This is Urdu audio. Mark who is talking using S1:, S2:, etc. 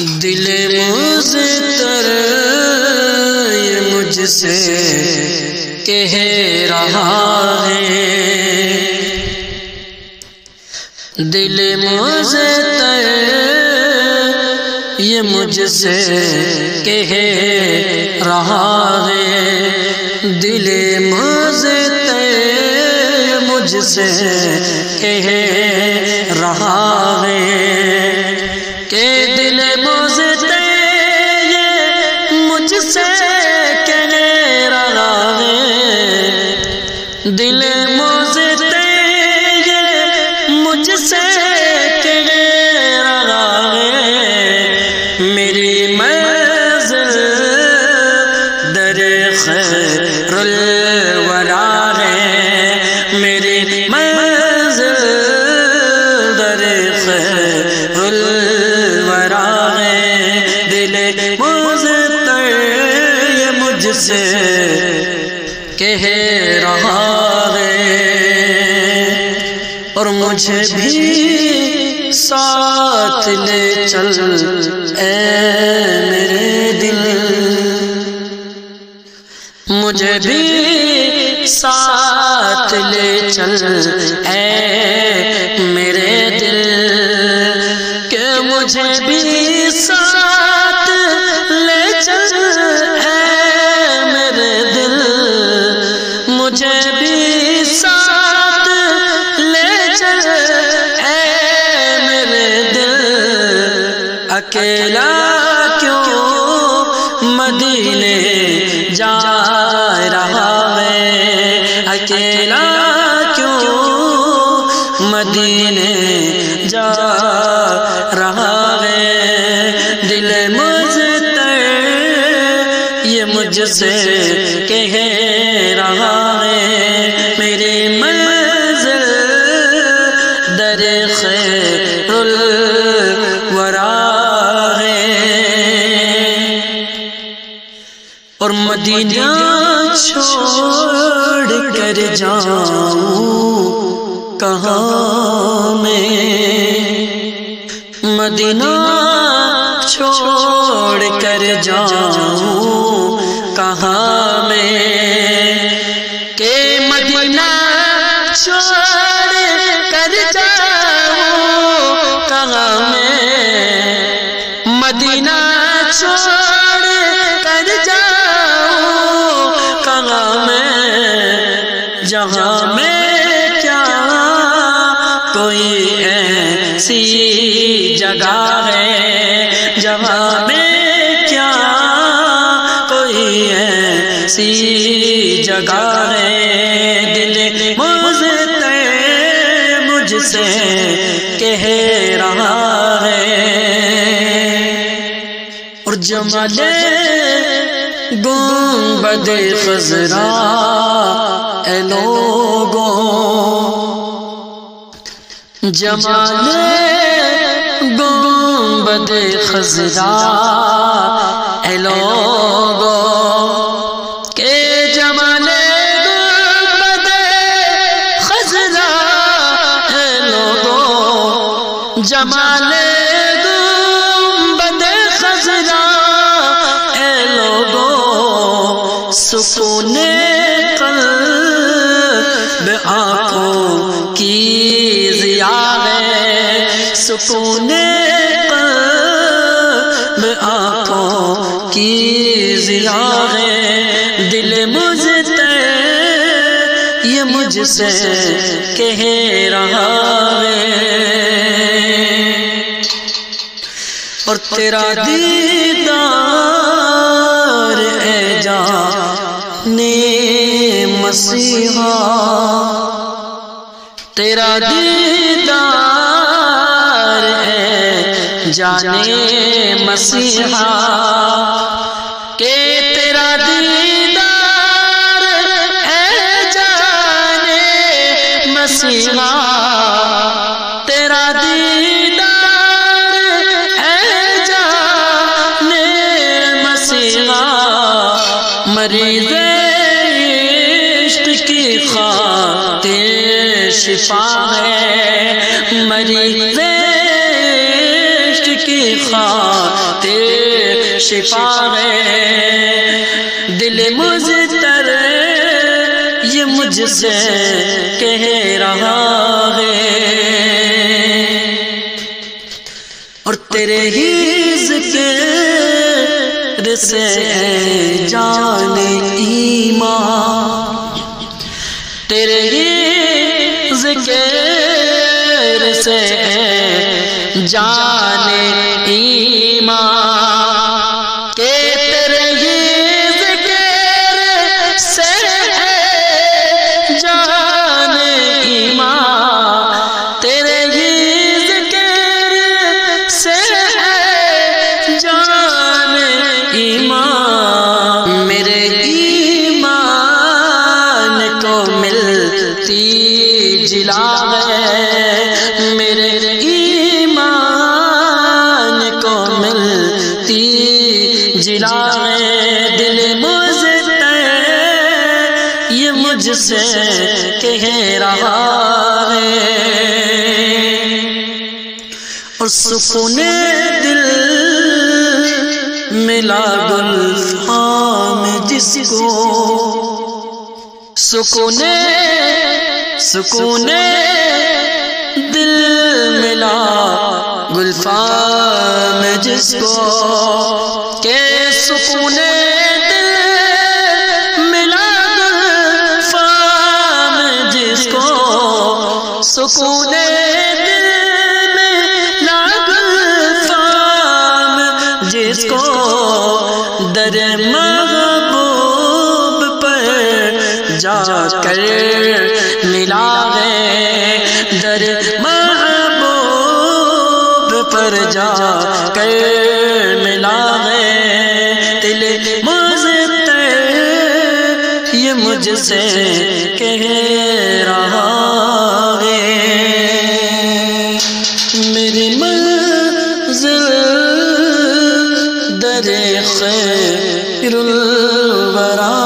S1: دل مضطر یہ مجھ سے کہہ رہا ہے، دل مضطر یہ مجھ سے کہہ رہا ہے، دل مضطر مجھ سے کہہ رہا ہے کہ دل مضطر یہ مجھ سے کہہ رہا ہے، دل مضطر یہ مجھ سے کہہ رہا ہے، میری منزل در خیر الورا ہے، میری منزل در خیر الورا ہے، دل مضطر یہ مجھ سے کہہ رہا ہے، اور مجھے بھی ساتھ لے چل اے میرے دل، مجھے بھی ساتھ لے چل اے میرے دل، کہ مجھے بھی ساتھ لے چل اے میرے دل، مجھے بھی ساتھ لے چل اے میرے دل، اکیلا کیوں مدینے جا رہا ہے، اکیلا کیوں مدینے جا رہا ہے، دل مضطر یہ مجھ سے کہہ رہا ہے، میری منزل در خیر الورا ہے، اور مدینہ چھوڑ کر جاؤں کہاں میں، مدینہ چھوڑ کر جاؤں کہاں میں، کہ مدینہ چھوڑ کر جاؤں کہاں میں، مدینہ چھوڑ کر جاؤں کہاں میں، جہاں میں کیا کوئی ایسی جگہ ہے، جہاں میں کیا کوئی ایسی جگہ ہے، دل مضطر مجھ سے کہہ رہا ہے، اور جمال گنبد خضرا اے لوگوں، جمال گنبد خضرا اے لوگوں، کہ جمال گنبد خضرا اے لوگوں، جمال گنبد خضرا اے لوگوں، سکون قلب آنکھوں کی ضیاء ہے، سکون قلب آنکھوں کی ضیاء ہے، دل مضطر یہ مجھ سے کہہ رہا ہے، اور تیرا دیدار اے جانے مسیحا، تیرا دیدار اے جانے مسیحا، کہ تیرا دیدار اے جانے مسیحا، تیرا دیدار اے جانے مسیحا، مریض عشق کی خاطر شفا ہے، مریض عشق کی خاطر خاطر شفا ہے، دل مضطر یہ مجھ سے کہہ رہا ہے، اور تیرے ہی ذکر سے جان ایمان، تیرے ہی ذکر سے جان ایمان، کہ تیرے ہی ذکر سے جان ایمان، تیرے ہی ذکر سے جان ایمان، میرے ایمان کو ملتی جلا ہے، میرے ایمان کو ملتی جلا ہے، دل مضطر یہ مجھ سے کہہ رہا ہے، اور سکون دل ملا گلفام جس کو، سکون دل ملا گلفام جس کو، کہ سکون دل ملا گلفام جس کو، سکون دل ملا گلفام جس کو، در محبوب پر جا کر ملا ہے، در محبوب پر جا کر ملا ہے، دل مضطر یہ مجھ سے کہہ رہا ہے، میری منزل در خیر الورا